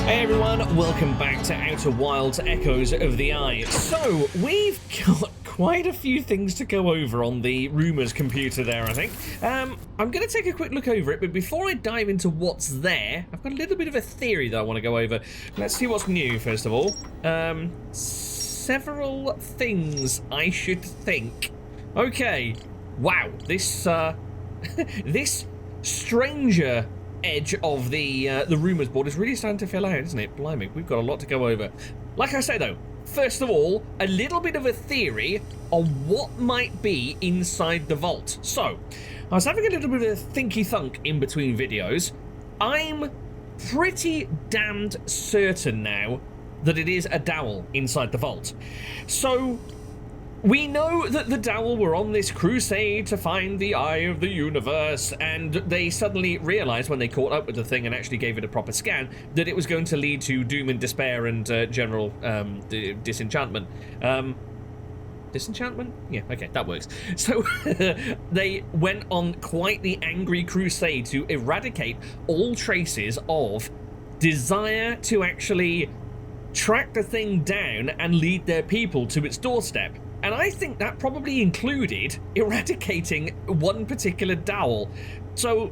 Hey everyone, welcome back to Outer Wilds Echoes of the Eye. So, we've got quite a few things to go over on the Rumours computer there, I think. I'm going to take a quick look over it, but before I dive into what's there, I've got a little bit of a theory that I want to go over. Let's see what's new, first of all. Several things I should think. Okay, wow, this, this stranger edge of the Rumours board is really starting to fill out, isn't it? Blimey, we've got a lot to go over. Like I say though, first of all, a little bit of a theory on what might be inside the vault. So, I was having a little bit of a thinky thunk in between videos. I'm pretty damned certain now that it is a dowel inside the vault. So, we know that the Dowel were on this crusade to find the Eye of the Universe, and they suddenly realised when they caught up with the thing and actually gave it a proper scan that it was going to lead to doom and despair and general disenchantment. Disenchantment? Yeah, okay, that works. So they went on quite the angry crusade to eradicate all traces of desire to actually track the thing down and lead their people to its doorstep. And I think that probably included eradicating one particular dowel. So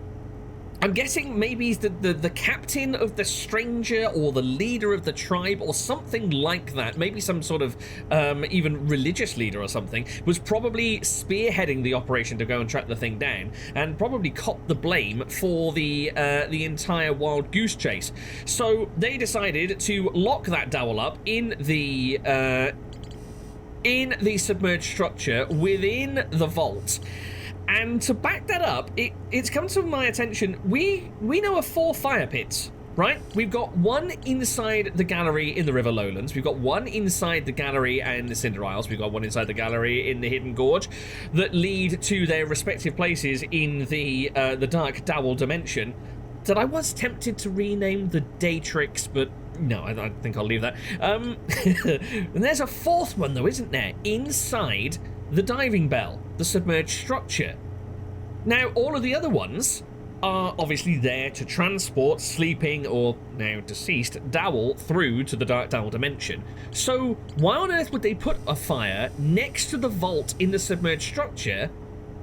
I'm guessing maybe the captain of the stranger or the leader of the tribe or something like that, maybe some sort of even religious leader or something, was probably spearheading the operation to go and track the thing down and probably copped the blame for the entire wild goose chase. So they decided to lock that dowel up in the submerged structure within the vault. And to back that up, it's come to my attention, we know of 4 fire pits, right? We've got one inside the gallery in the River Lowlands, we've got one inside the gallery and the Cinder Isles, we've got one inside the gallery in the Hidden Gorge that lead to their respective places in the Dark Dowel dimension that I was tempted to rename the Datrix, but no, I think I'll leave that. And there's a 4th one, though, isn't there? Inside the diving bell, the submerged structure. Now, all of the other ones are obviously there to transport sleeping or now deceased Dowel through to the Dark Dowel dimension. So, why on earth would they put a fire next to the vault in the submerged structure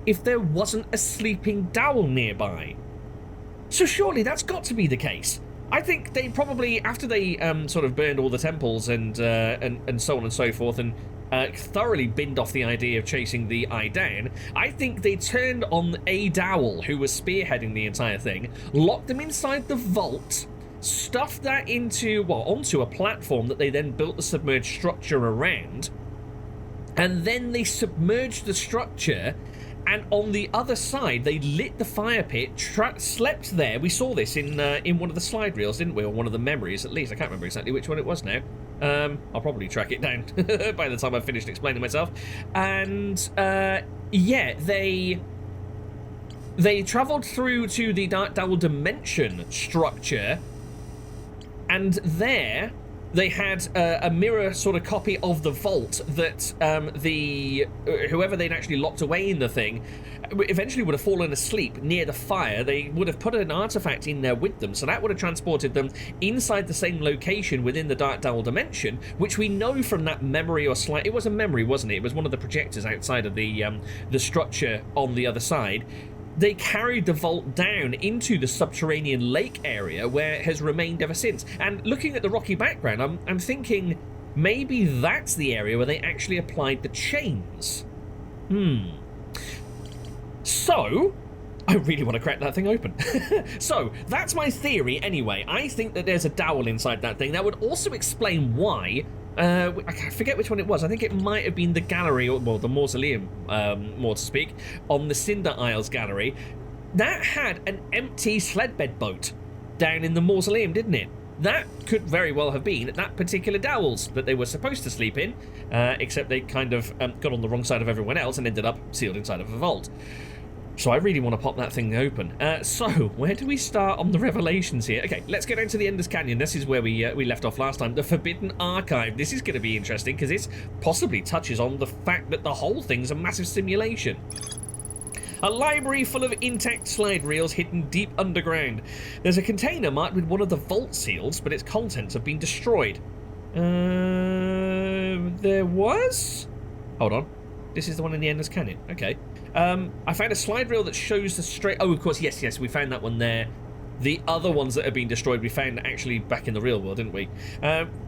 if there wasn't a sleeping Dowel nearby? So surely that's got to be the case. I think they probably, after they sort of burned all the temples and so on and so forth, and thoroughly binned off the idea of chasing the Eye down, I think they turned on a Dowel who was spearheading the entire thing, locked them inside the vault, stuffed that onto a platform that they then built the submerged structure around, and then they submerged the structure. And on the other side, they lit the fire pit, slept there. We saw this in one of the slide reels, didn't we? Or one of the memories, at least. I can't remember exactly which one it was now. I'll probably track it down by the time I've finished explaining myself. And, yeah, they travelled through to the Dark Dowel dimension structure. And there they had a mirror sort of copy of the vault that whoever they'd actually locked away in the thing eventually would have fallen asleep near the fire. They would have put an artifact in there with them, so that would have transported them inside the same location within the Dark Dowel dimension, which we know from that memory or slide. It was a memory, wasn't it? It was one of the projectors outside of the structure on the other side. They carried the vault down into the subterranean lake area where it has remained ever since. And looking at the rocky background, I'm thinking maybe that's the area where they actually applied the chains. So, I really want to crack that thing open. So, that's my theory anyway. I think that there's a dowel inside that thing. That would also explain why I forget which one it was. I think it might have been the gallery, or well, the mausoleum, more to speak, on the Cinder Isles gallery. That had an empty sledbed boat down in the mausoleum, didn't it? That could very well have been that particular dowels that they were supposed to sleep in, except they kind of got on the wrong side of everyone else and ended up sealed inside of a vault. So I really want to pop that thing open. So, where do we start on the revelations here? Okay, let's get into the Enders Canyon. This is where we left off last time. The Forbidden Archive. This is going to be interesting because it possibly touches on the fact that the whole thing's a massive simulation. A library full of intact slide reels hidden deep underground. There's a container marked with one of the vault seals, but its contents have been destroyed. There was? Hold on. This is the one in the Endless Canyon. Okay. I found a slide reel that shows the straight... Oh, of course, yes, we found that one there. The other ones that have been destroyed we found actually back in the real world, didn't we?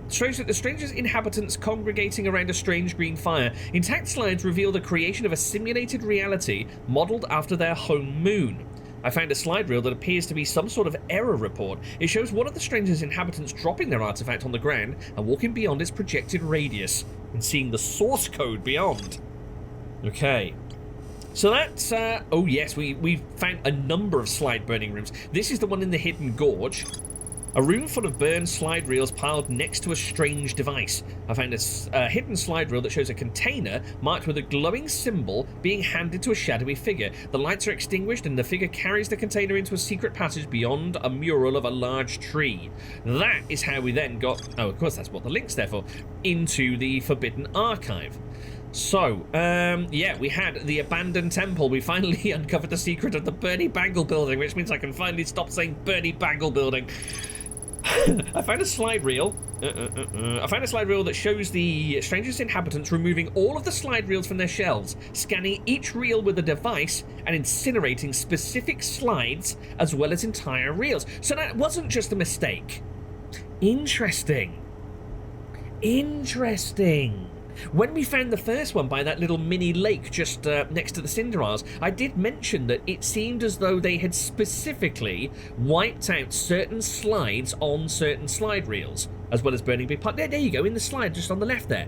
Shows that the stranger's inhabitants congregating around a strange green fire. Intact slides reveal the creation of a simulated reality modelled after their home moon. I found a slide reel that appears to be some sort of error report. It shows one of the stranger's inhabitants dropping their artifact on the ground and walking beyond its projected radius and seeing the source code beyond. Okay. So that's, oh yes, we found a number of slide burning rooms. This is the one in the Hidden Gorge. A room full of burned slide reels piled next to a strange device. I found a hidden slide reel that shows a container marked with a glowing symbol being handed to a shadowy figure. The lights are extinguished and the figure carries the container into a secret passage beyond a mural of a large tree. That is how we then got, oh of course that's what the link's there for, into the Forbidden Archive. So, yeah, we had the abandoned temple. We finally uncovered the secret of the Bernie Bangle building, which means I can finally stop saying Bernie Bangle building. I found a slide reel. I found a slide reel that shows the stranger's inhabitants removing all of the slide reels from their shelves, scanning each reel with a device, and incinerating specific slides as well as entire reels. So that wasn't just a mistake. Interesting. Interesting. When we found the first one by that little mini lake just next to the Cinder Isles, I did mention that it seemed as though they had specifically wiped out certain slides on certain slide reels, as well as burning big parts. There you go, in the slide just on the left there.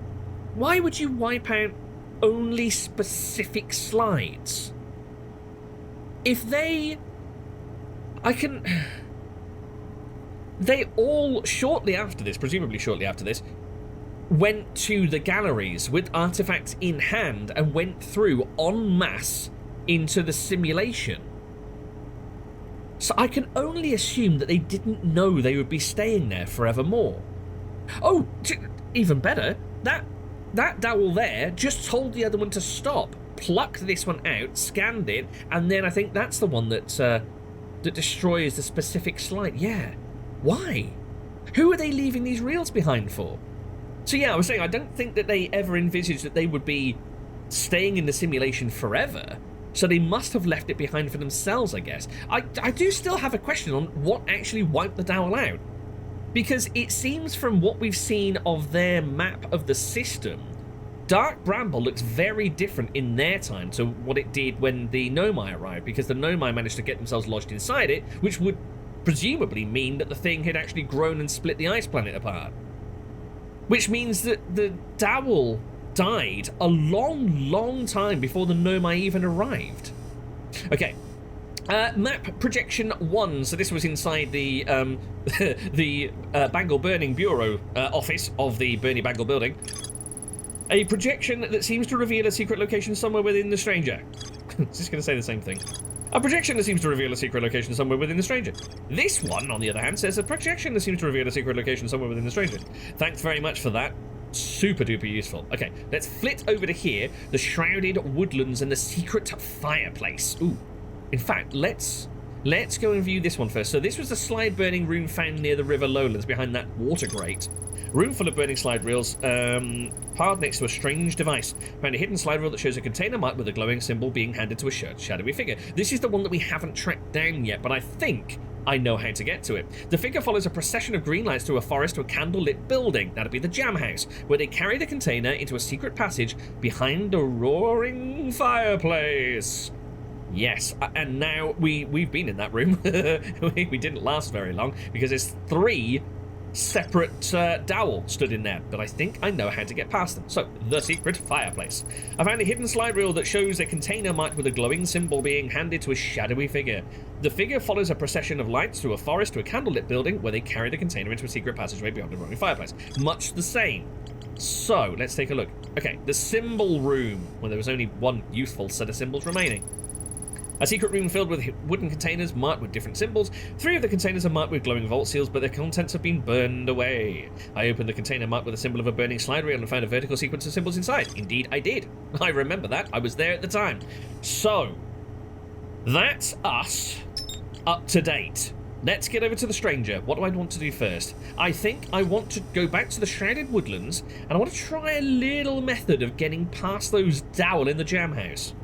Why would you wipe out only specific slides? If they... They all, shortly after this, presumably shortly after this, went to the galleries with artifacts in hand and went through en masse into the simulation. So I can only assume that they didn't know they would be staying there forevermore. Oh, even better, that dowel there just told the other one to stop, plucked this one out, scanned it, and then I think that's the one that that destroys the specific slide. Yeah. Why? Who are they leaving these reels behind for? So yeah, I was saying, I don't think that they ever envisaged that they would be staying in the simulation forever, so they must have left it behind for themselves, I guess. I do still have a question on what actually wiped the dowel out, because it seems from what we've seen of their map of the system, Dark Bramble looks very different in their time to what it did when the Nomai arrived, because the Nomai managed to get themselves lodged inside it, which would presumably mean that the thing had actually grown and split the ice planet apart. Which means that the dowel died a long time before the Nomai even arrived. Okay, map projection 1. So this was inside the the Bangle Burning Bureau office of the Bernie Bangle building. A projection that seems to reveal a secret location somewhere within the stranger. Just going to say the same thing. A projection that seems to reveal a secret location somewhere within the stranger. This one, on the other hand, says a projection that seems to reveal a secret location somewhere within the stranger. Thanks very much for that. Super duper useful. Okay, let's flit over to here. The shrouded woodlands and the secret fireplace. Ooh. In fact, let's go and view this one first. So this was the slide burning room found near the river lowlands behind that water grate. Room full of burning slide reels, piled next to a strange device. Found a hidden slide reel that shows a container marked with a glowing symbol being handed to a shadowy figure. This is the one that we haven't tracked down yet, but I think I know how to get to it. The figure follows a procession of green lights through a forest to a candlelit building. That'll be the Jam House, where they carry the container into a secret passage behind a roaring fireplace. Yes, and now we've been in that room. We didn't last very long because there's 3 separate dowel stood in there, but I think I know how to get past them. So, the secret fireplace. I found a hidden slide reel that shows a container marked with a glowing symbol being handed to a shadowy figure. The figure follows a procession of lights through a forest to a candlelit building where they carry the container into a secret passageway beyond the roaring fireplace. Much the same. So, let's take a look. Okay, the symbol room, where there was only one useful set of symbols remaining. A secret room filled with wooden containers marked with different symbols. 3 of the containers are marked with glowing vault seals, but their contents have been burned away. I opened the container marked with a symbol of a burning slide reel and found a vertical sequence of symbols inside. Indeed, I did. I remember that. I was there at the time. So, That's us up to date. Let's get over to the stranger. What do I want to do first? I think I want to go back to the Shrouded Woodlands, and I want to try a little method of getting past those dowel in the jam house.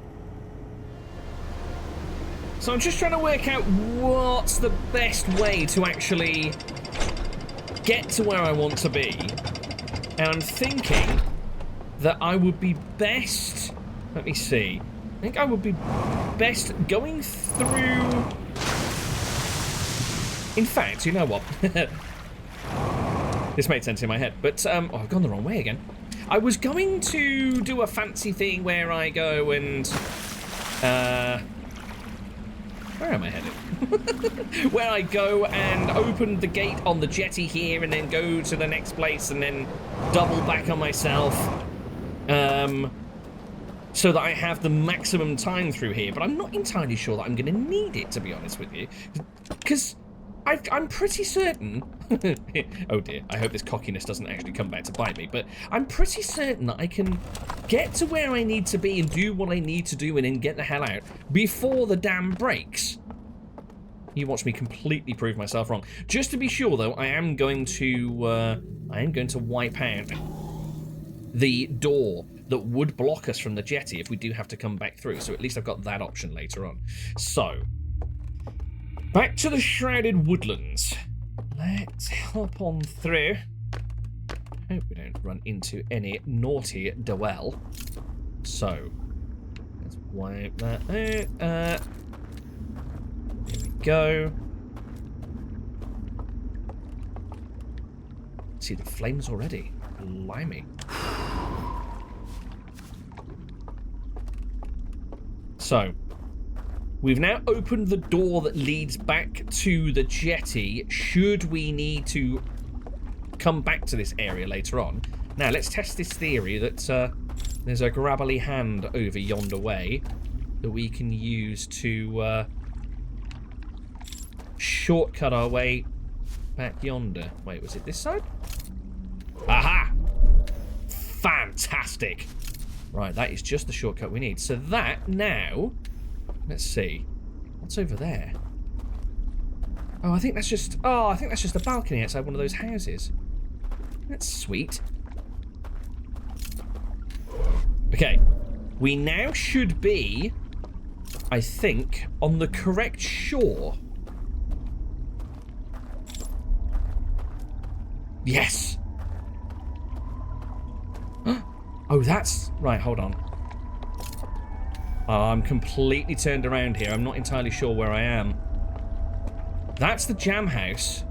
So I'm just trying to work out what's the best way to actually get to where I want to be. And I'm thinking that I would be best... Let me see. I think I would be best going through... In fact, you know what? This made sense in my head, but oh, I've gone the wrong way again. I was going to do a fancy thing where I go and where am I headed? Where I go and open the gate on the jetty here and then go to the next place and then double back on myself so that I have the maximum time through here, but I'm not entirely sure that I'm going to need it, to be honest with you, because I'm pretty certain... Oh dear, I hope this cockiness doesn't actually come back to bite me, but I'm pretty certain that I can get to where I need to be and do what I need to do and then get the hell out before the dam breaks. You watch me completely prove myself wrong. Just to be sure, though, I am going to wipe out the door that would block us from the jetty if we do have to come back through, so at least I've got that option later on. So... back to the Shrouded Woodlands. Let's hop on through. Hope we don't run into any naughty dwell. So, let's wipe that out. Here we go. See the flames already. Blimey. So, we've now opened the door that leads back to the jetty, should we need to come back to this area later on. Now, let's test this theory that there's a grabbly hand over yonder way that we can use to shortcut our way back yonder. Wait, was it this side? Aha! Fantastic! Right, that is just the shortcut we need. So that now... let's see. What's over there? Oh, I think that's just... oh, I think that's just a balcony outside one of those houses. That's sweet. Okay. We now should be, I think, on the correct shore. Yes! Oh, that's... right, hold on. I'm completely turned around here. I'm not entirely sure where I am. That's the jam house.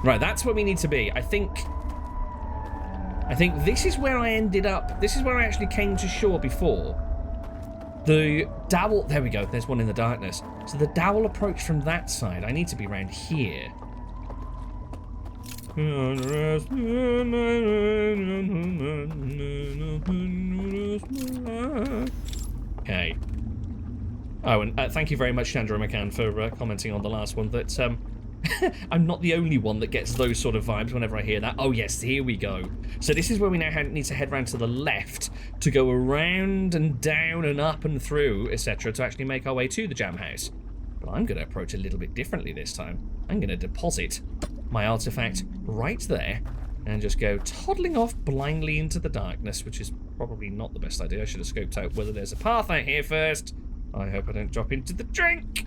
Right, that's where we need to be. I think this is where I ended up. This is where I actually came to shore before. The dowel... there we go. There's one in the darkness. So the dowel approached from that side. I need to be around here. Okay. Oh, and thank you very much, Chandra McCann, for commenting on the last one that I'm not the only one that gets those sort of vibes whenever I hear that. Oh yes, here we go. So this is where we now need to head round to the left to go around and down and up and through, etc., to actually make our way to the jam house. But I'm going to approach a little bit differently this time. I'm going to deposit my artifact right there and just go toddling off blindly into the darkness, which is probably not the best idea. I should have scoped out whether there's a path out here first. I hope I don't drop into the drink.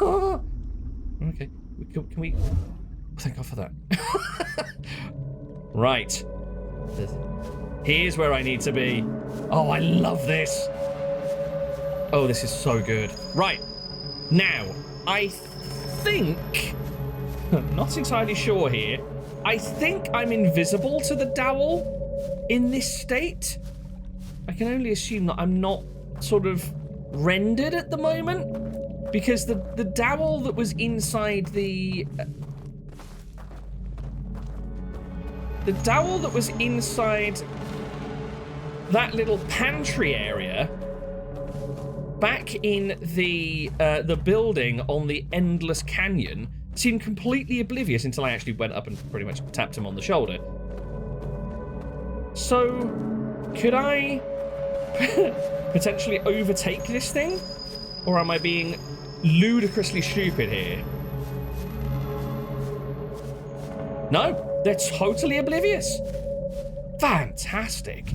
Okay, can we... thank God for that. Right. Here's where I need to be. Oh, I love this. Oh, this is so good. Right. Now, I think... I'm not entirely sure here. I think I'm invisible to the dowel in this state. I can only assume that I'm not sort of rendered at the moment, because the dowel that was inside the dowel that was inside that little pantry area back in the building on the Endless Canyon seemed completely oblivious until I actually went up and pretty much tapped him on the shoulder. So, could I potentially overtake this thing? Or am I being ludicrously stupid here? No, they're totally oblivious. Fantastic.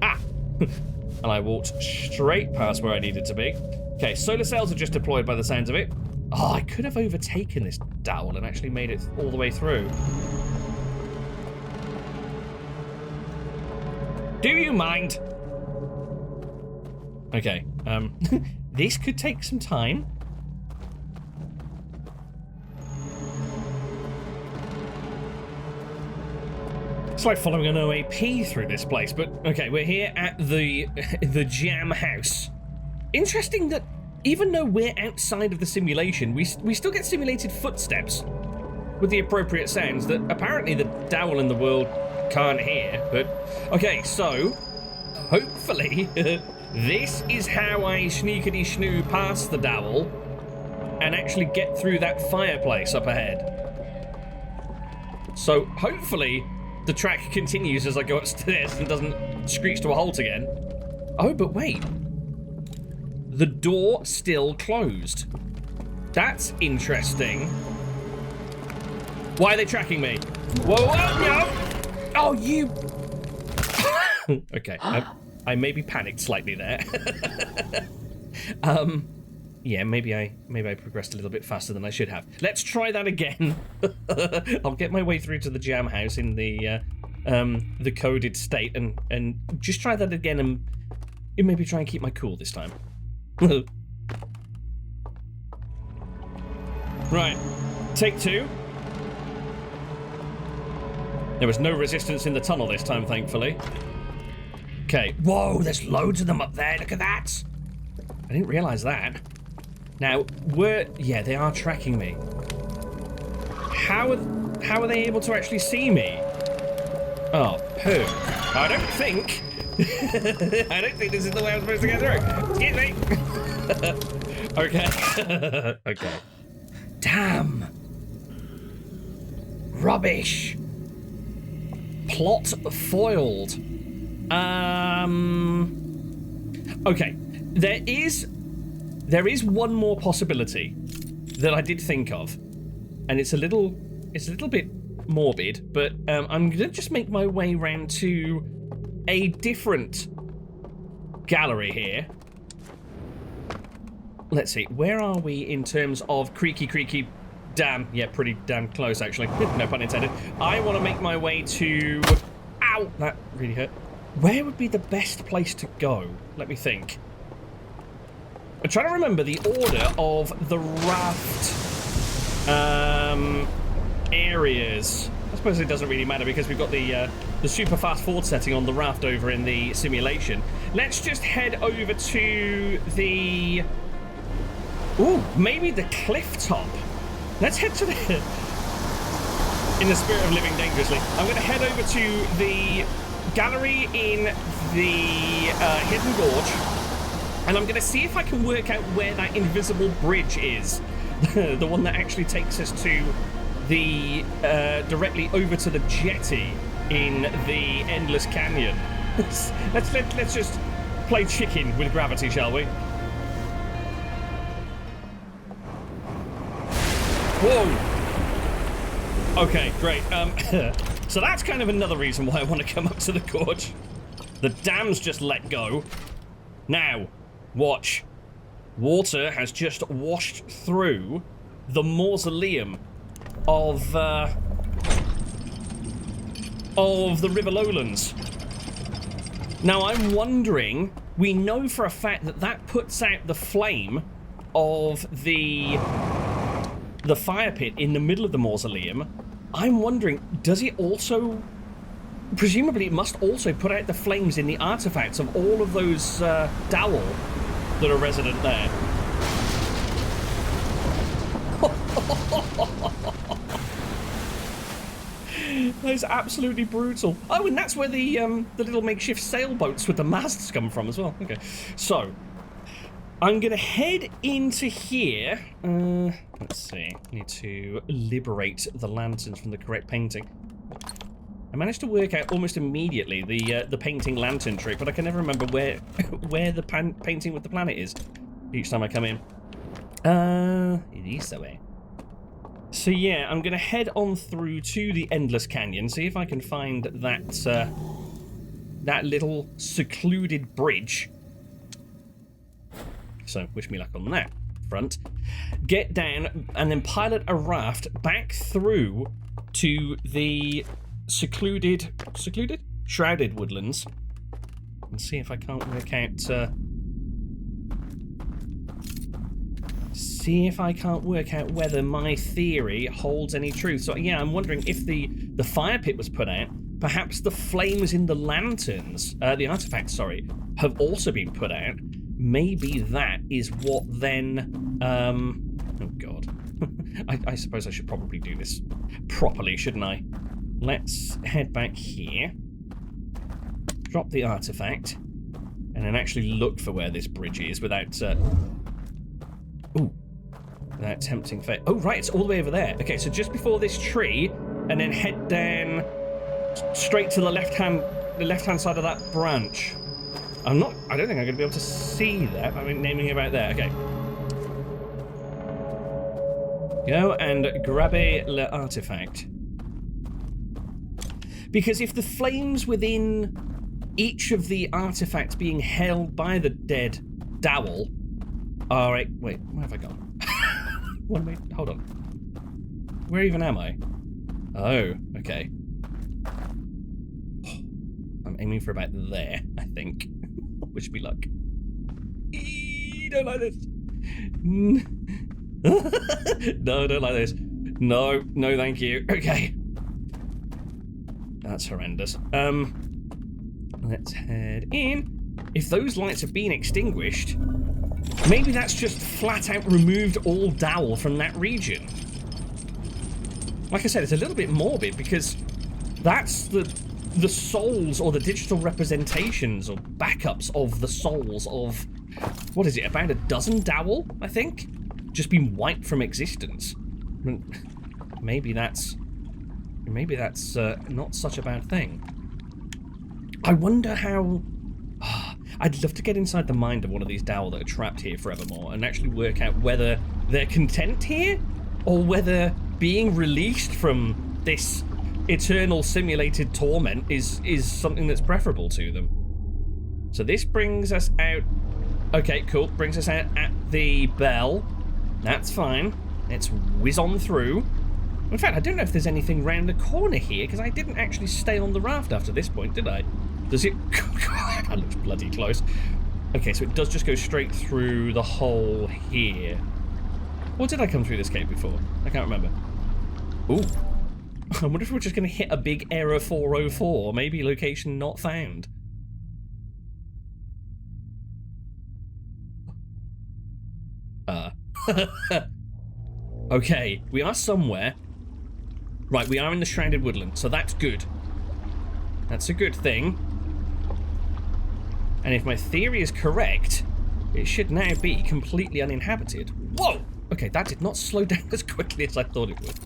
Ah, and I walked straight past where I needed to be. Okay, solar sails are just deployed by the sounds of it. Oh, I could have overtaken this dowel and actually made it all the way through. Do you mind? Okay, this could take some time. It's like following an OAP through this place, but okay, we're here at the jam house. Interesting that even though we're outside of the simulation, we still get simulated footsteps with the appropriate sounds that apparently the dowel in the world can't hear. But okay, so hopefully this is how I sneakity snoo past the dowel and actually get through that fireplace up ahead. So hopefully the track continues as I go upstairs and doesn't screech to a halt again. Oh, but wait. The door still closed. That's interesting. Why are they tracking me? Whoa, whoa, no! Oh, you... Okay, I maybe panicked slightly there. Yeah, maybe I progressed a little bit faster than I should have. Let's try that again. I'll get my way through to the jam house in the coded state and just try that again and maybe try and keep my cool this time. Right, take two. There was no resistance in the tunnel this time, thankfully. Okay, whoa, there's loads of them up there, look at that. I didn't realize that. Now, yeah, they are tracking me. How are they able to actually see me? Oh, poo. I don't think this is the way I'm supposed to get through. Excuse me. Okay. Okay. Damn. Rubbish. Plot foiled. Okay. There is one more possibility that I did think of, and it's a little bit morbid, but I'm gonna just make my way round to a different gallery here. Let's see, where are we in terms of creaky dam? Yeah, pretty damn close actually. No pun intended. I want to make my way to... Ow! That really hurt. Where would be the best place to go? Let me think. I'm trying to remember the order of the raft areas. I suppose it doesn't really matter because we've got the super fast forward setting on the raft over in the simulation. Let's just head over to the... Ooh, maybe the cliff top. Let's head to the... In the spirit of living dangerously, I'm going to head over to the gallery in the Hidden Gorge. And I'm going to see if I can work out where that invisible bridge is. The one that actually takes us to the... directly over to the jetty in the Endless Canyon. Let's just play chicken with gravity, shall we? Whoa! Okay, great. So that's kind of another reason why I want to come up to the gorge. The dam's just let go. Now... Watch. Water has just washed through the mausoleum of the River Lowlands. Now I'm wondering, we know for a fact that that puts out the flame of the fire pit in the middle of the mausoleum. I'm wondering, does it also... Presumably it must also put out the flames in the artifacts of all of those dowel that are resident there. That is absolutely brutal. Oh, and that's where the little makeshift sailboats with the masts come from as well. Okay, so I'm gonna head into here. Let's see. I need to liberate the lanterns from the correct painting. I managed to work out almost immediately the painting lantern trick, but I can never remember where where the painting with the planet is each time I come in. It is that way. So yeah, I'm gonna head on through to the Endless Canyon, see if I can find that that little secluded bridge. So wish me luck on that front. Get down and then pilot a raft back through to the shrouded woodlands, and see if I can't work out. See if I can't work out whether my theory holds any truth. So yeah, I'm wondering if the fire pit was put out. Perhaps the flames in the lanterns, the artifacts, sorry, have also been put out. Maybe that is what then. Oh god, I suppose I should probably do this properly, shouldn't I? Let's head back here, drop the artifact, and then actually look for where this bridge is without. Without tempting fate. Oh right, it's all the way over there. Okay, so just before this tree, and then head down straight to the left hand side of that branch. I don't think I'm going to be able to see that. I'm naming about there. Okay. Go and grab le artifact. Because if the flames within each of the artifacts being held by the dead Dowel are... Wait, where have I gone? Hold on. Where even am I? Oh, okay. I'm aiming for about there, I think. Wish me luck. Don't like this. No, don't like this. No, thank you. Okay. That's horrendous. Let's head in. If those lights have been extinguished, maybe that's just flat out removed all Dowel from that region. Like I said, it's a little bit morbid because that's the souls or the digital representations or backups of the souls of, what is it, about a dozen Dowel, I think? Just been wiped from existence. Maybe that's not such a bad thing. I wonder how... I'd love to get inside the mind of one of these Dowel that are trapped here forevermore and actually work out whether they're content here or whether being released from this eternal simulated torment is something that's preferable to them. So this brings us out... Okay, cool. Brings us out at the bell. That's fine. Let's whiz on through. In fact, I don't know if there's anything round the corner here because I didn't actually stay on the raft after this point, did I? Does it... That looks bloody close. Okay, so it does just go straight through the hole here. Or did I come through this cave before? I can't remember. Ooh. I wonder if we're just going to hit a big error 404, maybe location not found. Okay, we are somewhere. Right, we are in the Shrouded Woodland, so that's good. That's a good thing. And if my theory is correct, it should now be completely uninhabited. Whoa! Okay, that did not slow down as quickly as I thought it would.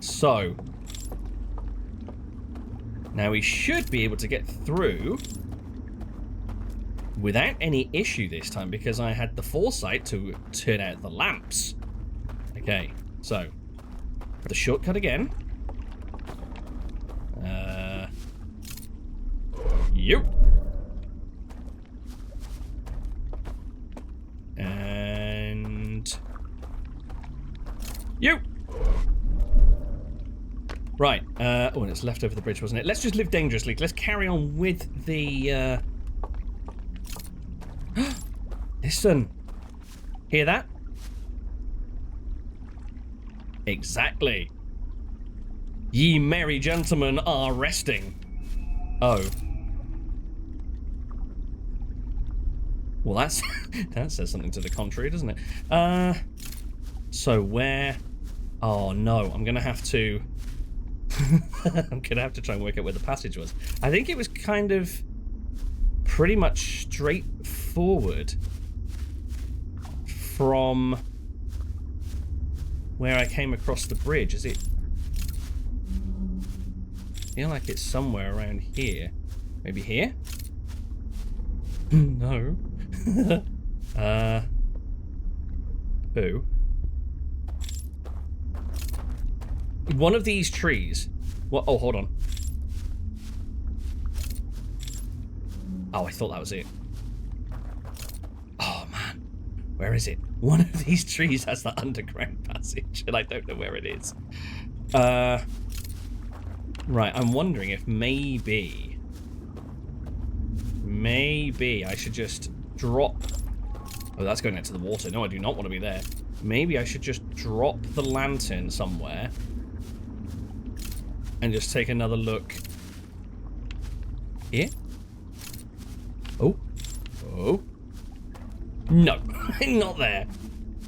So... now we should be able to get through without any issue this time because I had the foresight to turn out the lamps. Okay, so the shortcut again. Yep. And you. Right. Oh, and it's left over the bridge, wasn't it? Let's just live dangerously. Let's carry on with the. Listen. Hear that? Exactly. Ye merry gentlemen are resting. Oh. Well, that's that says something to the contrary, doesn't it? So where? Oh no, I'm gonna have to. I'm gonna have to try and work out where the passage was. I think it was kind of pretty much straightforward from where I came across the bridge. Is it? feel like it's somewhere around here. Maybe here? No. Who? One of these trees. What? Oh, hold on. Oh, I thought that was it. Oh, man. Where is it? One of these trees has that underground passage, and I don't know where it is. Right, I'm wondering if maybe I should just drop... Oh, that's going into the water. No, I do not want to be there. Maybe I should just drop the lantern somewhere and just take another look. Here? Oh. Oh. No, not there.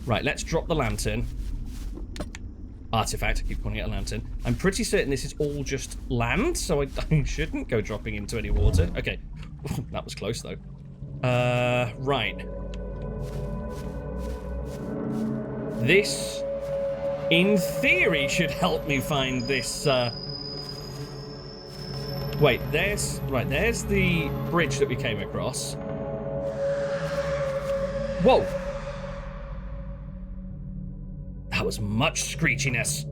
Right, let's drop the lantern. Artifact, I keep calling it a lantern. I'm pretty certain this is all just land, so I shouldn't go dropping into any water. Okay, that was close though. Right. This, in theory, should help me find this, Wait, there's the bridge that we came across. Whoa! That was much screechiness.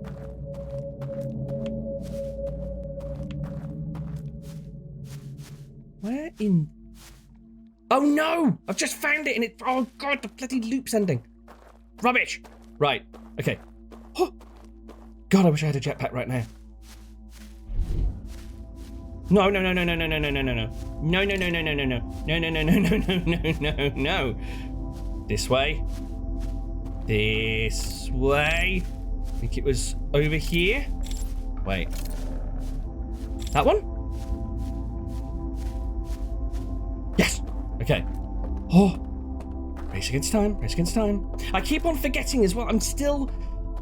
Where in... Oh no! I've just found it and it... Oh god, the bloody loop's ending. Rubbish! Right, okay. Oh. God, I wish I had a jetpack right now. No, no, no, no, no, no, no, no, no, no, no. No, no, no, no, no, no, no. No, no, no, no, no, no, no, no, no. This way. This way. I think it was over here. Wait. That one? Yes! Okay. Oh. Race against time, race against time. I keep on forgetting as well. I'm still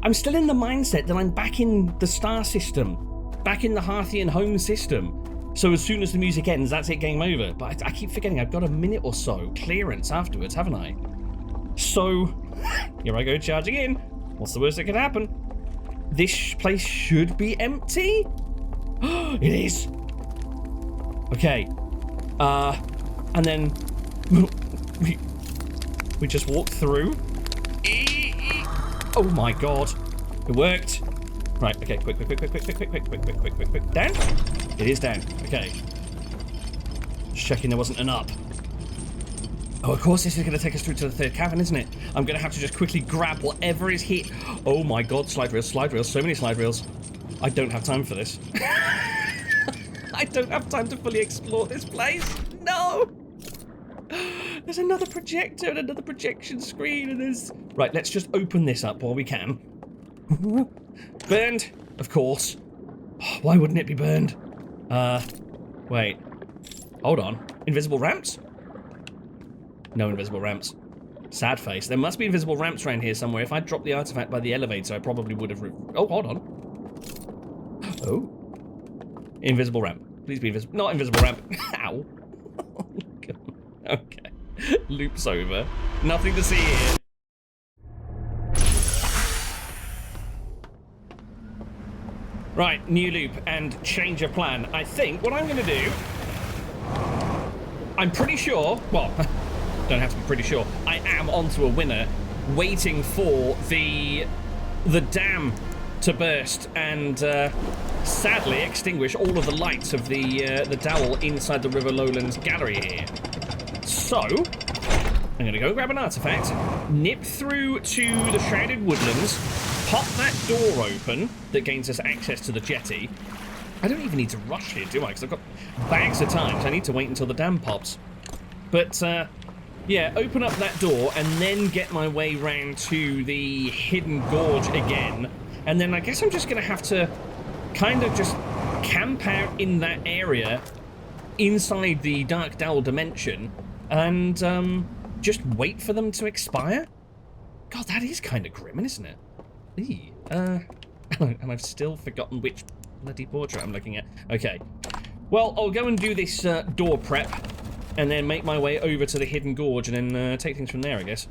in the mindset that I'm back in the star system. Back in the Hearthian home system. So as soon as the music ends, that's it, game over. But I keep forgetting I've got a minute or so clearance afterwards, haven't I? So, here I go charging in. What's the worst that could happen? This place should be empty? It is. Okay. And then we just walk through. Oh my god. It worked. Right, okay, quick. Down? It is down. Okay. Just checking there wasn't an up. Oh, of course this is going to take us through to the third cavern, isn't it? I'm going to have to just quickly grab whatever is here. Oh my god, slide rails, so many slide rails. I don't have time for this. I don't have time to fully explore this place. No! There's another projector and another projection screen and there's... Right, let's just open this up while we can. Burned, of course. Why wouldn't it be burned? Wait. Hold on. Invisible ramps? No invisible ramps. Sad face. There must be invisible ramps around here somewhere. If I dropped the artifact by the elevator, I probably would have... Oh, hold on. Oh. Invisible ramp. Please be invisible. Not invisible ramp. Ow. Oh, God. Okay. Loop's over. Nothing to see here. Right, new loop and change of plan. I think what I'm going to do... I'm pretty sure... Well, don't have to be pretty sure. I am onto a winner, waiting for the dam to burst and sadly extinguish all of the lights of the dowel inside the River Lowlands gallery here. So, I'm going to go grab an artifact, nip through to the Shrouded Woodlands, pop that door open that gains us access to the jetty. I don't even need to rush here, do I? Because I've got bags of time, so I need to wait until the dam pops. But, yeah, open up that door and then get my way round to the hidden gorge again. And then I guess I'm just going to have to kind of just camp out in that area inside the Dark Dowel dimension and just wait for them to expire. God, that is kind of grim, isn't it? Eee. And I've still forgotten which bloody portrait I'm looking at. Okay. Well, I'll go and do this door prep and then make my way over to the hidden gorge and then take things from there, I guess.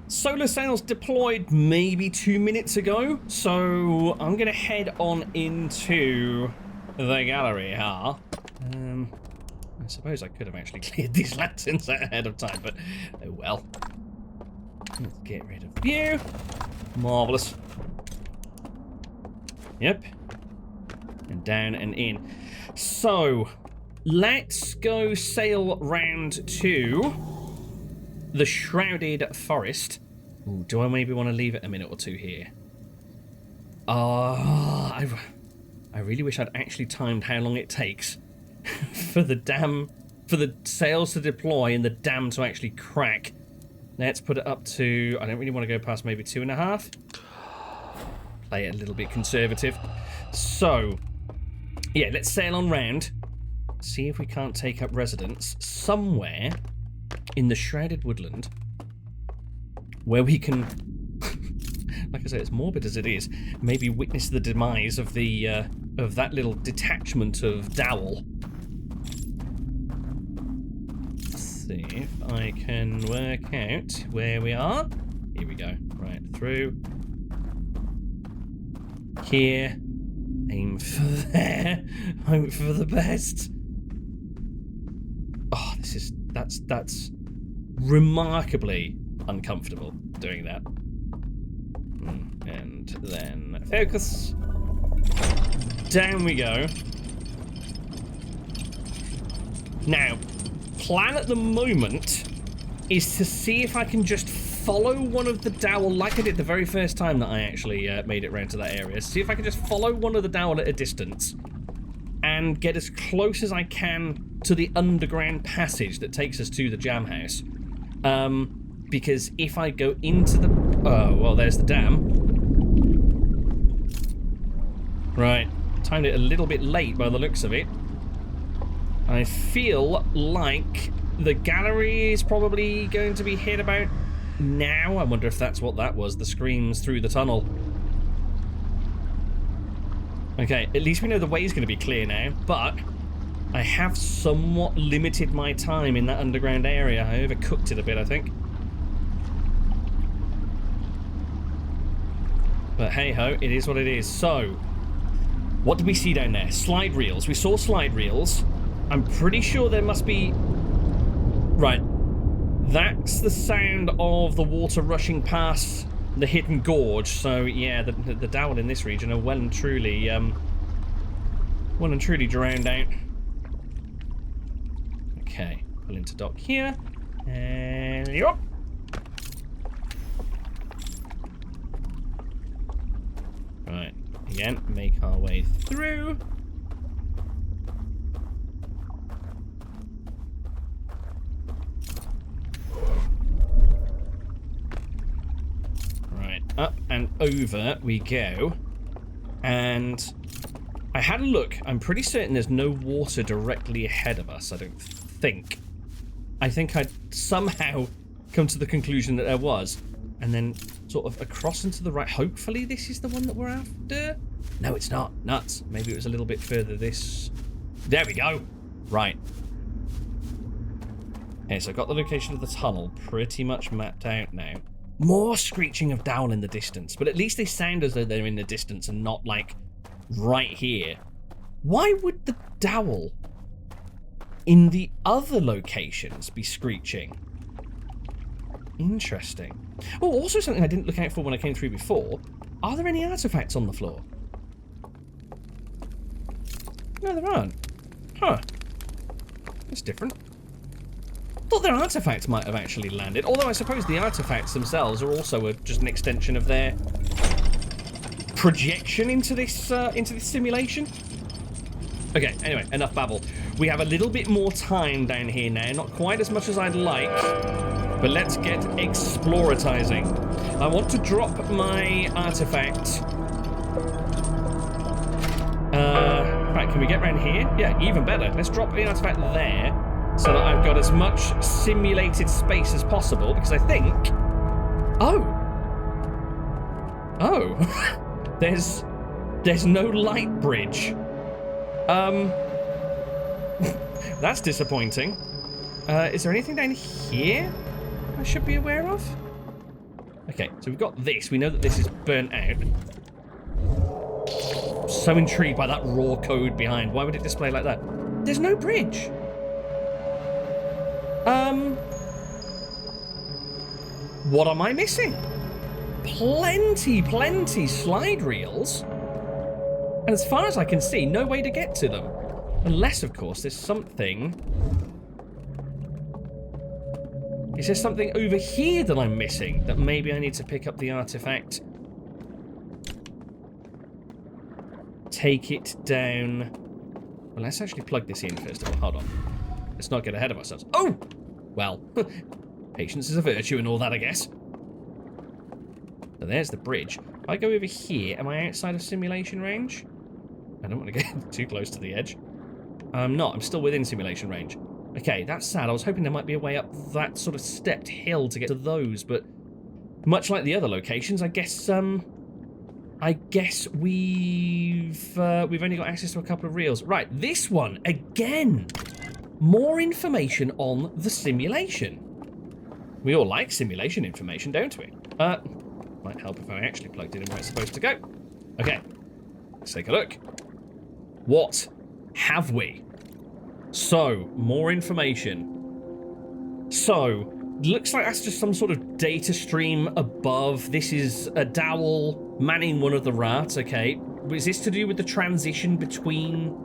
So, solar sails deployed maybe 2 minutes ago, so I'm going to head on into the gallery here. I suppose I could have actually cleared these lanterns ahead of time, but oh well. Let's get rid of you. Marvellous. Yep. And down and in. So, let's go sail round to the Shrouded Forest. Ooh, do I maybe want to leave it a minute or two here? I really wish I'd actually timed how long it takes for the sails to deploy and the dam to actually crack. Let's put it up to, I don't really want to go past maybe 2.5. Play it a little bit conservative. So, yeah, let's sail on round. See if we can't take up residence somewhere in the Shrouded Woodland where we can, like I say, as morbid as it is, maybe witness the demise of the of that little detachment of Dowel. Let's see if I can work out where we are. Here we go. Right, through. Here. Aim for there. Hope for the best. Oh, that's remarkably uncomfortable doing that. And then focus. Down we go. Now, plan at the moment is to see if I can just follow one of the dowel like I did the very first time that I actually made it round to that area. See if I can just follow one of the dowel at a distance and get as close as I can to the underground passage that takes us to the jam house. Because if I go into the... Oh, well, there's the dam. Right. Timed it a little bit late by the looks of it. I feel like the gallery is probably going to be hit about now. I wonder if that's what that was. The screams through the tunnel. Okay, at least we know the way is going to be clear now, but I have somewhat limited my time in that underground area. I overcooked it a bit, I think. But hey-ho, it is what it is. So, what did we see down there? Slide reels. We saw slide reels. I'm pretty sure there must be... Right. That's the sound of the water rushing past the hidden gorge. So, yeah, the dowel in this region are well and truly drowned out. Okay, pull into dock here. And yup. Right, again, make our way through. Right, up and over we go. And I had a look. I'm pretty certain there's no water directly ahead of us, I don't think. I think I'd somehow come to the conclusion that there was. And then sort of across and to the right. Hopefully this is the one that we're after. No, it's not. Nuts. Maybe it was a little bit further this... There we go. Right. Okay, so I've got the location of the tunnel pretty much mapped out now. More screeching of dowel in the distance, but at least they sound as though they're in the distance and not, like, right here. Why would the dowel in the other locations be screeching? Interesting. Oh, also something I didn't look out for when I came through before. Are there any artifacts on the floor? No, there aren't. Huh. That's different. Thought their artifacts might have actually landed, although I suppose the artifacts themselves are also just an extension of their projection into this simulation. Okay, anyway, enough babble. We have a little bit more time down here now, not quite as much as I'd like, but let's get exploratizing. I want to drop my artifact. In fact, can we get around here? Yeah, even better. Let's drop the artifact there, so that I've got as much simulated space as possible, because I think... Oh! There's no light bridge. That's disappointing. Is there anything down here I should be aware of? Okay, so we've got this. We know that this is burnt out. So intrigued by that raw code behind. Why would it display like that? There's no bridge. What am I missing? Plenty slide reels. And as far as I can see, no way to get to them. Unless, of course, there's something... Is there something over here that I'm missing? That maybe I need to pick up the artifact? Take it down... Well, let's actually plug this in first of all. Hold on. Let's not get ahead of ourselves. Oh! Well, patience is a virtue and all that, I guess. So there's the bridge. If I go over here, am I outside of simulation range? I don't want to get too close to the edge. I'm not. I'm still within simulation range. Okay, that's sad. I was hoping there might be a way up that sort of stepped hill to get to those, but much like the other locations, I guess we've only got access to a couple of reels. Right, this one again. More information on the simulation. We all like simulation information, don't we? Might help if I actually plugged it in where it's supposed to go. Okay, let's take a look. What have we? So, more information. So, looks like that's just some sort of data stream above. This is a dowel manning one of the rats, okay. Is this to do with the transition between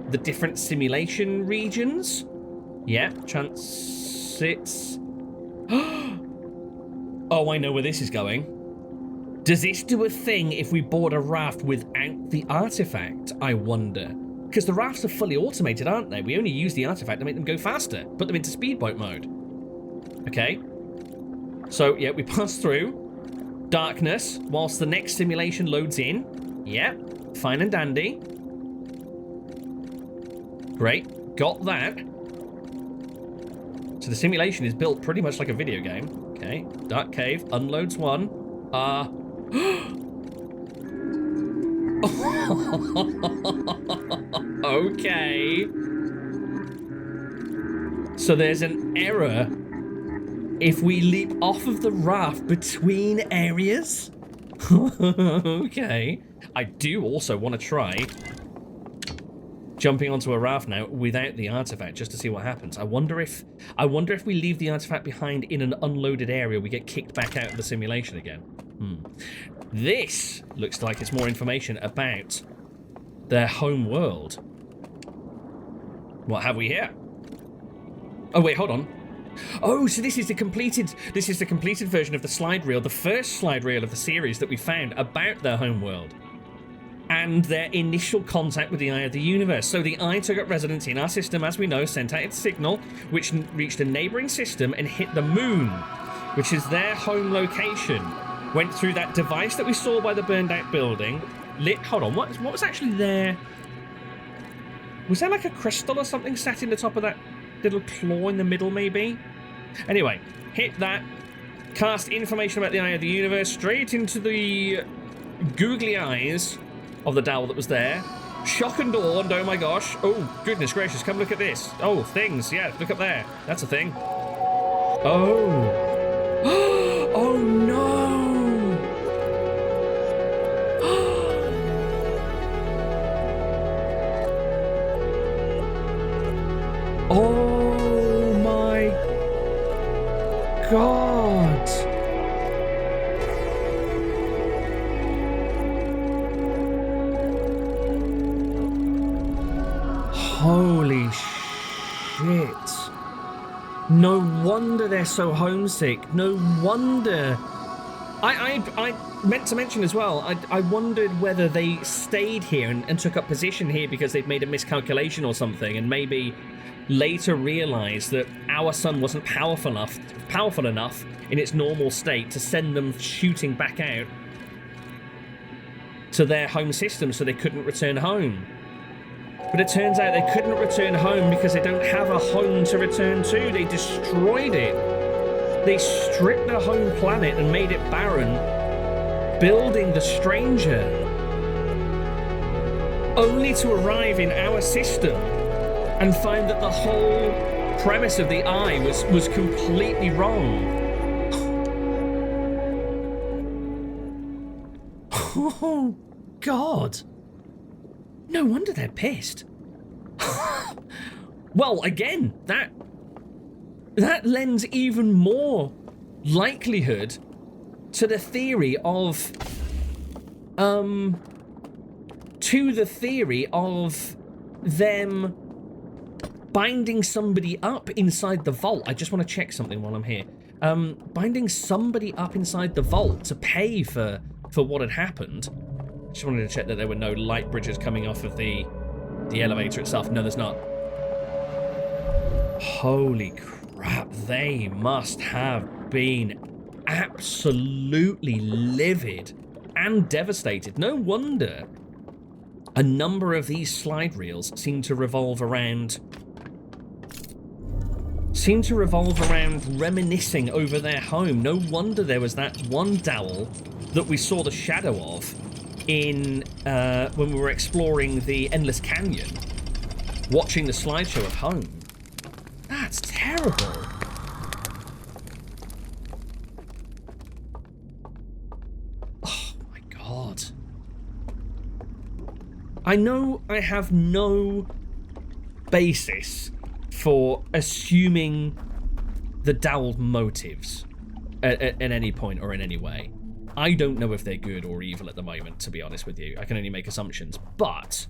the different simulation regions? Yeah, transits. Oh, I know where this is going. Does this do a thing if we board a raft without the artifact, I wonder? Because the rafts are fully automated, aren't they? We only use the artifact to make them go faster. Put them into speedboat mode. Okay. So, yeah, we pass through. Darkness, whilst the next simulation loads in. Yeah, fine and dandy. Great, got that. So the simulation is built pretty much like a video game. Okay, dark cave, unloads one. Okay. So there's an error if we leap off of the raft between areas. Okay. I do also want to try jumping onto a raft now without the artifact just to see what happens. I wonder if we leave the artifact behind in an unloaded area, we get kicked back out of the simulation again. This looks like it's more information about their home world. What have we here? Oh wait, hold on. Oh, so this is the completed version of the slide reel, the first slide reel of the series that we found about their home world and their initial contact with the Eye of the Universe. So the Eye took up residence in our system, as we know, sent out its signal, which reached a neighboring system and hit the moon, which is their home location. Went through that device that we saw by the burned out building. Hold on, what was actually there? Was there like a crystal or something sat in the top of that little claw in the middle, maybe? Anyway, hit that. Cast information about the Eye of the Universe straight into the googly eyes of the dowel that was there. Shock and dawned, oh my gosh. Oh, goodness gracious, come look at this. Oh, things, yeah, look up there. That's a thing. Oh. Oh no. Oh my God. Holy shit. No wonder they're so homesick. No wonder. I meant to mention as well, I wondered whether they stayed here and took up position here because they'd made a miscalculation or something, and maybe later realized that our sun wasn't powerful enough in its normal state to send them shooting back out to their home system, so they couldn't return home. But it turns out they couldn't return home because they don't have a home to return to. They destroyed it. They stripped their home planet and made it barren, building the Stranger, only to arrive in our system and find that the whole premise of the Eye was completely wrong. Oh, God. No wonder they're pissed. Well, again, that lends even more likelihood to the theory of them binding somebody up inside the vault. I just want to check something while I'm here. Binding somebody up inside the vault to pay for what had happened. Just wanted to check that there were no light bridges coming off of the elevator itself. No, there's not. Holy crap, they must have been absolutely livid and devastated. No wonder a number of these slide reels seem to revolve around reminiscing over their home. No wonder there was that one dowel that we saw the shadow of in when we were exploring the Endless Canyon, watching the slideshow of home. That's terrible. Oh my God. I know I have no basis for assuming the dowel's motives at any point or in any way. I don't know if they're good or evil at the moment, to be honest with you. I can only make assumptions, but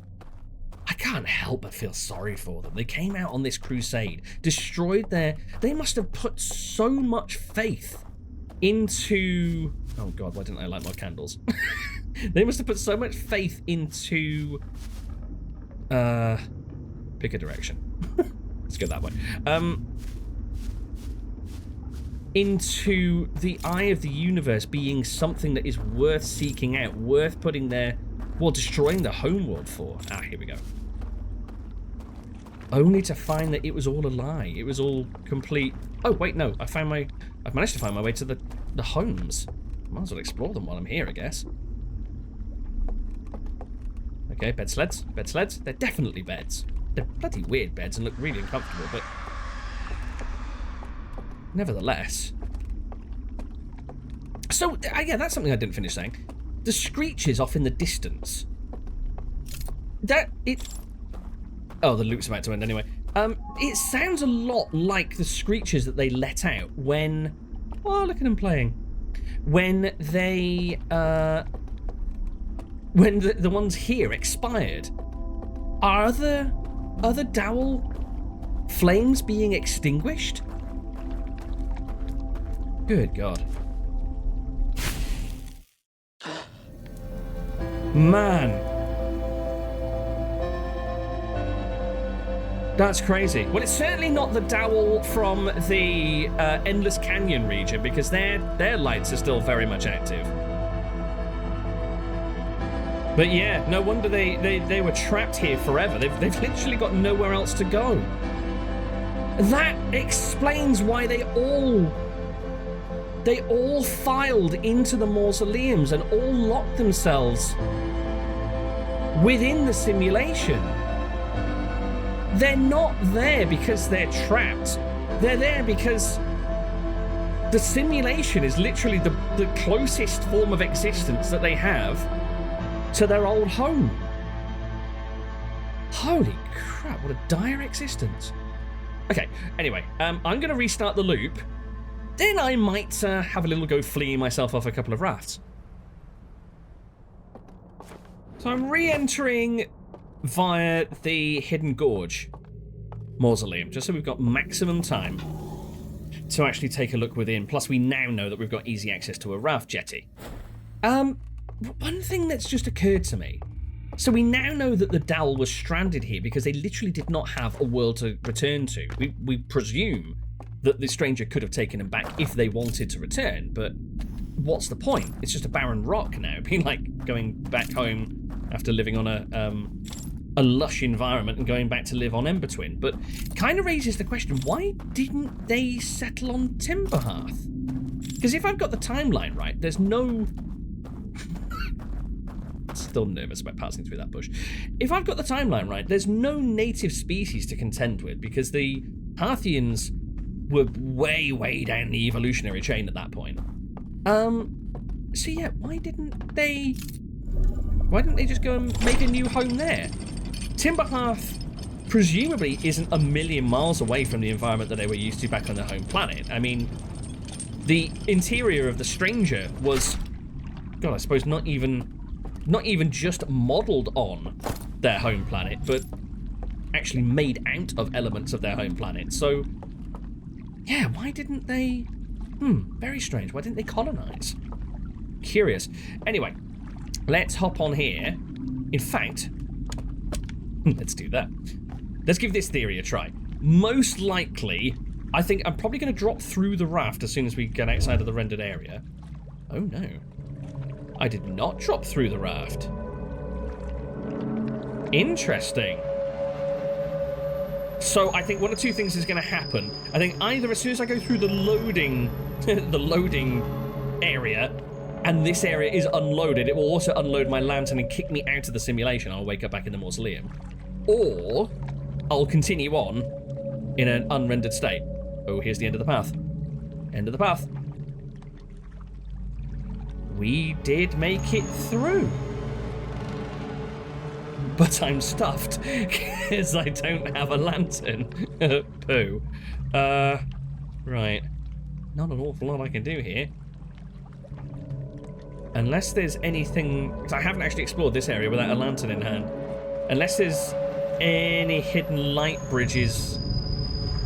I can't help but feel sorry for them. They came out on this crusade, destroyed they must have put so much faith into... Oh God, why didn't I light my candles? They must have put so much faith into... pick a direction. Let's go that way. Into the eye of the universe being something that is worth seeking out, worth putting there, well, destroying the homeworld for. Ah, here we go. Only to find that it was all a lie. It was all complete... Oh, wait, no. I've managed to find my way to the homes. Might as well explore them while I'm here, I guess. Okay, bed sleds. Bed sleds. They're definitely beds. They're bloody weird beds and look really uncomfortable, but... nevertheless. So, yeah, that's something I didn't finish saying. The screeches off in the distance. Oh, the loop's about to end anyway. It sounds a lot like the screeches that they let out when... Oh, look at them playing. When they... when the ones here expired. Are other dowel flames being extinguished? Good God. Man. That's crazy. Well, it's certainly not the dowel from the Endless Canyon region, because their lights are still very much active. But yeah, no wonder they were trapped here forever. They've literally got nowhere else to go. That explains why they all filed into the mausoleums and all locked themselves within the simulation. They're not there because they're trapped. They're there because the simulation is literally the closest form of existence that they have to their old home. Holy crap, what a dire existence. Okay, anyway, I'm going to restart the loop. Then I might have a little go fleeing myself off a couple of rafts. So I'm re-entering via the Hidden Gorge mausoleum, just so we've got maximum time to actually take a look within. Plus, we now know that we've got easy access to a raft jetty. One thing that's just occurred to me. So we now know that the dowel was stranded here because they literally did not have a world to return to. We presume that the stranger could have taken them back if they wanted to return, but what's the point? It's just a barren rock now. It'd be like going back home after living on a lush environment and going back to live on Ember Twin. But kind of raises the question, why didn't they settle on Timberhearth? Because if I've got the timeline right, there's no... Still nervous about passing through that bush. If I've got the timeline right, there's no native species to contend with because the Hearthians were way down the evolutionary chain at that point. So yeah, why didn't they Why didn't they just go and make a new home there? Timberhearth presumably isn't a million miles away from the environment that they were used to back on their home planet. I mean, the interior of the Stranger was, God, I suppose not even just modelled on their home planet, but actually made out of elements of their home planet. So, yeah, why didn't they... very strange. Why didn't they colonize? Curious. Anyway, let's hop on here. In fact, let's do that. Let's give this theory a try. Most likely, I think I'm probably going to drop through the raft as soon as we get outside of the rendered area. Oh no. I did not drop through the raft. Interesting. So I think one of two things is going to happen. I think either as soon as I go through the loading area, and this area is unloaded, it will also unload my lantern and kick me out of the simulation. I'll wake up back in the mausoleum. Or I'll continue on in an unrendered state. Oh, here's the end of the path. End of the path. We did make it through. But I'm stuffed because I don't have a lantern. Poo. Right. Not an awful lot I can do here. Unless there's anything... Because I haven't actually explored this area without a lantern in hand. Unless there's any hidden light bridges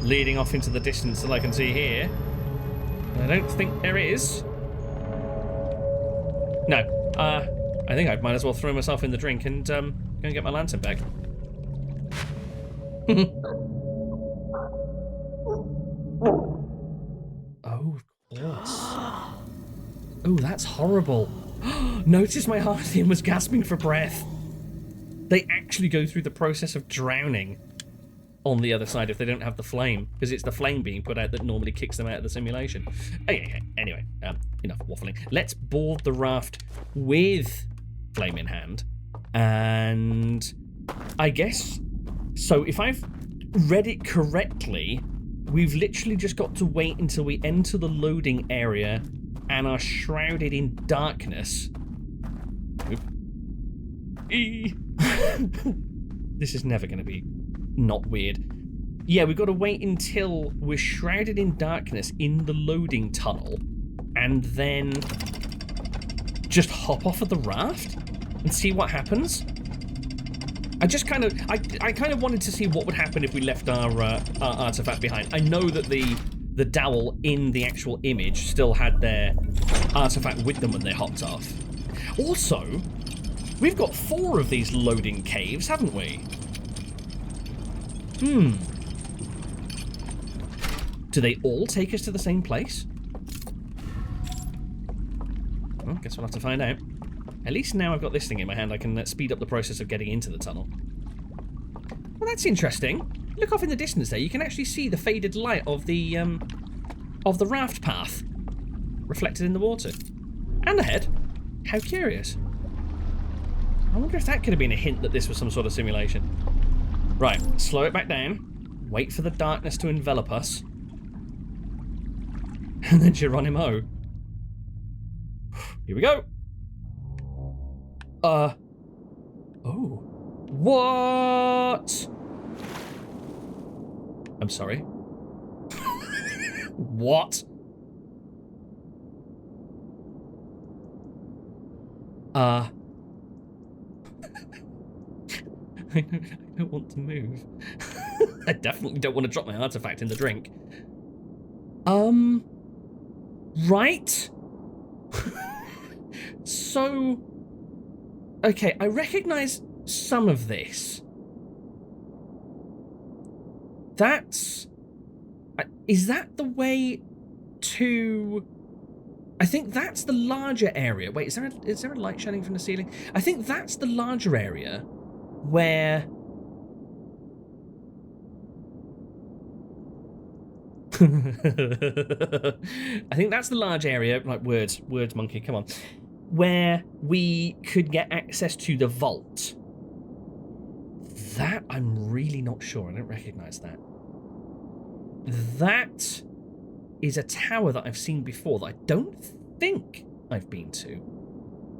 leading off into the distance that I can see here. I don't think there is. No. I think I might as well throw myself in the drink and go and get my lantern back. Oh, of course. Oh, that's horrible. Notice my Hearthian was gasping for breath. They actually go through the process of drowning on the other side if they don't have the flame, because it's the flame being put out that normally kicks them out of the simulation. Anyway, enough waffling. Let's board the raft with flame in hand. And I guess, so if I've read it correctly, we've literally just got to wait until we enter the loading area and are shrouded in darkness. This is never going to be not weird. Yeah, we've got to wait until we're shrouded in darkness in the loading tunnel and then just hop off of the raft and see what happens. I kind of wanted to see what would happen if we left our artifact behind. I know that the dowel in the actual image still had their artifact with them when they hopped off. Also, we've got 4 of these loading caves, haven't we? Do they all take us to the same place? Well, guess we'll have to find out. At least now I've got this thing in my hand, I can speed up the process of getting into the tunnel. Well, that's interesting. Look off in the distance there. You can actually see the faded light of the raft path reflected in the water. And ahead. How curious. I wonder if that could have been a hint that this was some sort of simulation. Right, slow it back down. Wait for the darkness to envelop us. And then Geronimo. Here we go. Oh. What? I'm sorry. What? I don't want to move. I definitely don't want to drop my artifact in the drink. Right? So... Okay, I recognize some of this. That's... Is that the way to... I think that's the larger area. Wait, is there a light shining from the ceiling? I think that's the larger area where... I think that's the large area, like words monkey, come on, where we could get access to the vault. That I'm really not sure. I don't recognize that. That is a tower that I've seen before that I don't think I've been to.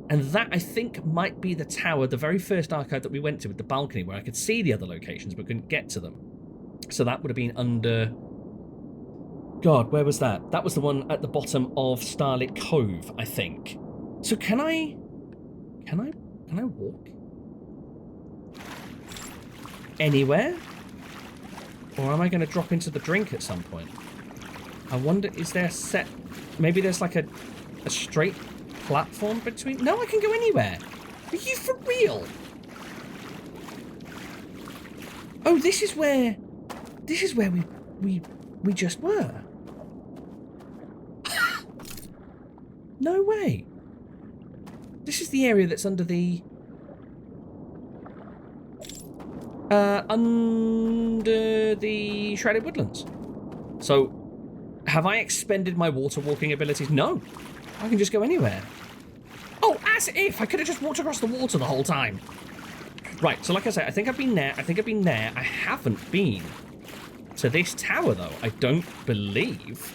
And that, I think, might be the tower, the very first archive that we went to with the balcony, where I could see the other locations but couldn't get to them. So that would have been under... God, where was that? That was the one at the bottom of Starlit Cove, I think. So can I walk? Anywhere? Or am I going to drop into the drink at some point? I wonder, is there a set... Maybe there's like a straight platform between... No, I can go anywhere. Are you for real? Oh, this is where we just were. No way. This is the area that's under the... under the Shrouded Woodlands. So, have I expended my water walking abilities? No. I can just go anywhere. Oh, as if! I could have just walked across the water the whole time. Right, so like I said, I think I've been there. I haven't been to this tower, though. I don't believe.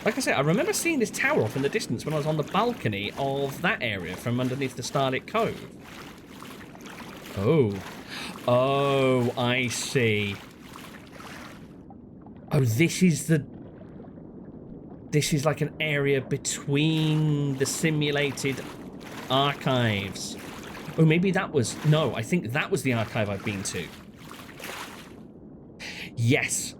Like I said, I remember seeing this tower off in the distance when I was on the balcony of that area from underneath the Starlit Cove. Oh. Oh, I see. Oh, this is like an area between the simulated archives. Oh, maybe that was... No, I think that was the archive I've been to. Yes.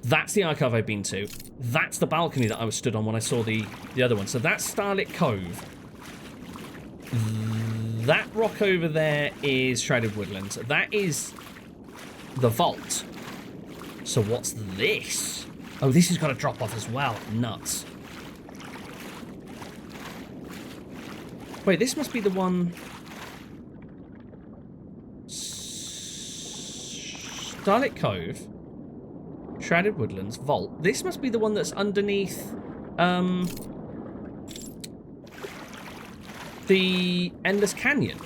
That's the archive I've been to. That's the balcony that I was stood on when I saw the other one. So that's Starlit Cove. That rock over there is Shrouded Woodlands. That is the vault. So what's this? Oh, this has got a drop off as well. Nuts. Wait, this must be the one... Starlit Cove, Shrouded Woodlands, Vault. This must be the one that's underneath the Endless Canyon.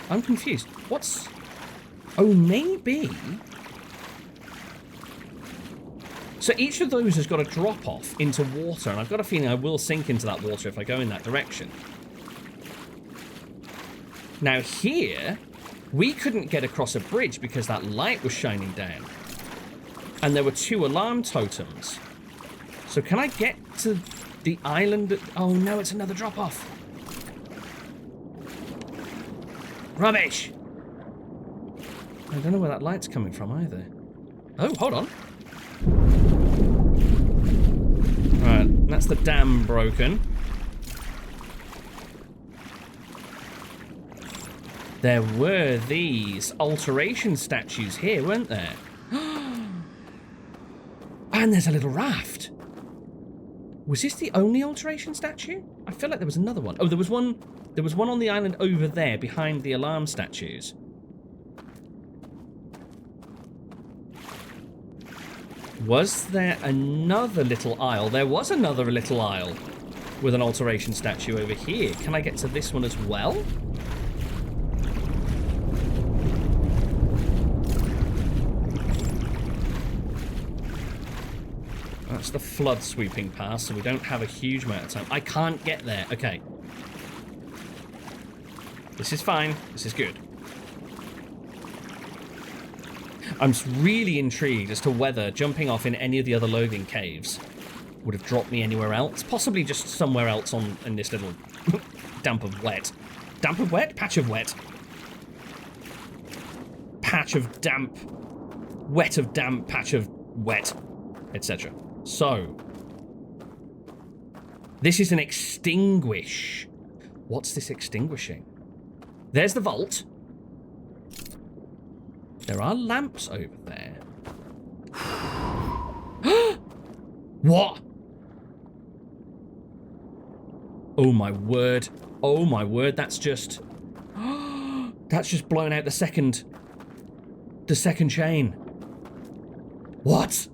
I'm confused. What's... Oh, maybe... So each of those has got a drop off into water, and I've got a feeling I will sink into that water if I go in that direction. Now here... We couldn't get across a bridge because that light was shining down. And there were 2 alarm totems. So can I get to the island? Oh no, it's another drop-off. Rubbish! I don't know where that light's coming from either. Oh, hold on. Alright, that's the dam broken. There were these alteration statues here, weren't there? And there's a little raft. Was this the only alteration statue? I feel like there was another one. Oh, there was one on the island over there behind the alarm statues. Was there another little isle? There was another little isle with an alteration statue over here. Can I get to this one as well? That's the flood sweeping past, so we don't have a huge amount of time. I can't get there. Okay. This is fine. This is good. I'm really intrigued as to whether jumping off in any of the other loading caves would have dropped me anywhere else. Possibly just somewhere else in this little damp of wet. Damp of wet? Patch of wet. Patch of damp. Wet of damp. Patch of wet. Etc. So, this is an extinguish. What's this extinguishing? There's the vault. There are lamps over there. What? Oh my word. Oh my word, that's just... that's just blown out the second chain. What?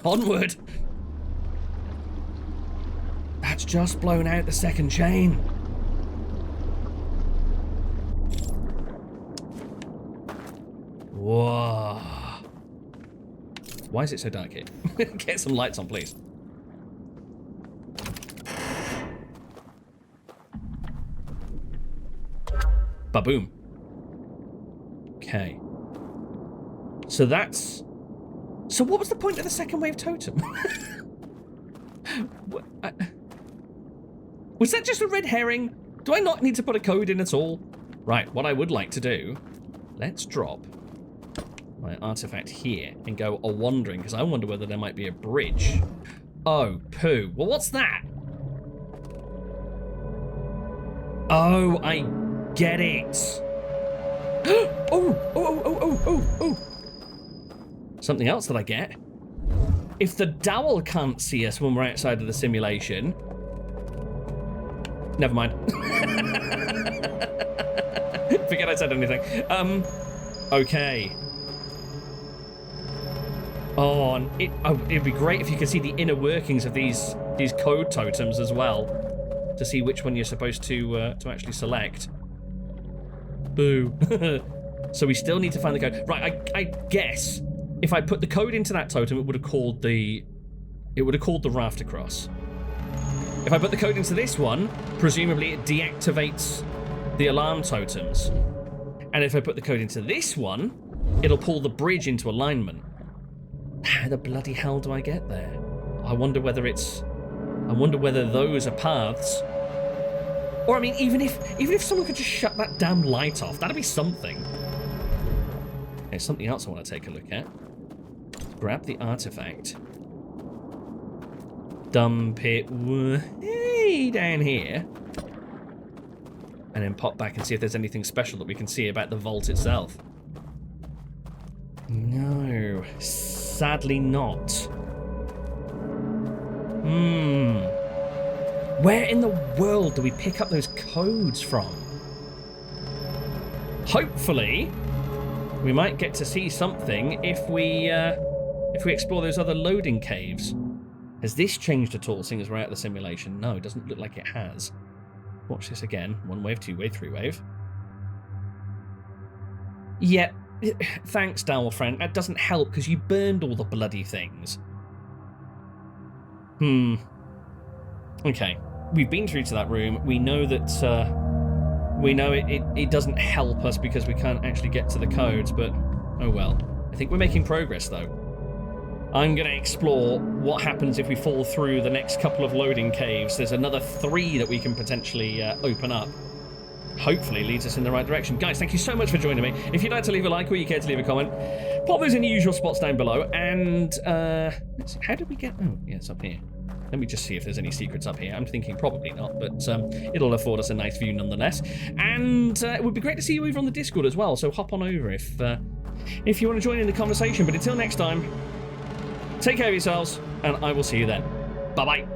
Onward. That's just blown out the second chain. Whoa. Why is it so dark here? Get some lights on, please. Ba-boom. Okay. So that's... So what was the point of the second wave totem? Was that just a red herring? Do I not need to put a code in at all? Right, what I would like to do... Let's drop my artifact here and go a-wandering, because I wonder whether there might be a bridge. Oh, poo. Well, what's that? Oh, I get it. Oh. Something else that I get. If the dowel can't see us when we're outside of the simulation... Never mind. Forget I said anything. Okay. Oh, and it'd be great if you could see the inner workings of these code totems as well, to see which one you're supposed to actually select. Boo. So we still need to find the code. Right, I guess if I put the code into that totem, it would have called the raft across. If I put the code into this one, presumably it deactivates the alarm totems. And if I put the code into this one, it'll pull the bridge into alignment. How the bloody hell do I get there? I wonder whether those are paths. Or I mean, even if someone could just shut that damn light off, that'd be something. There's something else I want to take a look at. Grab the artifact. Dump it way down here. And then pop back and see if there's anything special that we can see about the vault itself. No, sadly not. Where in the world do we pick up those codes from? Hopefully, we might get to see something if we explore those other loading caves. Has this changed at all, seeing as we're out of the simulation? No, it doesn't look like it has. Watch this again. 1 wave, 2 wave, 3 wave. Yeah, thanks, Dowel friend. That doesn't help because you burned all the bloody things. Okay, we've been through to that room. We know that it doesn't help us because we can't actually get to the codes, but oh well. I think we're making progress though. I'm going to explore what happens if we fall through the next couple of loading caves. There's another 3 that we can potentially open up. Hopefully leads us in the right direction. Guys, thank you so much for joining me. If you'd like to leave a like or you care to leave a comment, pop those in the usual spots down below. And let's see, how did we get... Oh, yeah, it's up here. Let me just see if there's any secrets up here. I'm thinking probably not, but it'll afford us a nice view nonetheless. And it would be great to see you over on the Discord as well, so hop on over if you want to join in the conversation. But until next time, take care of yourselves, and I will see you then. Bye-bye.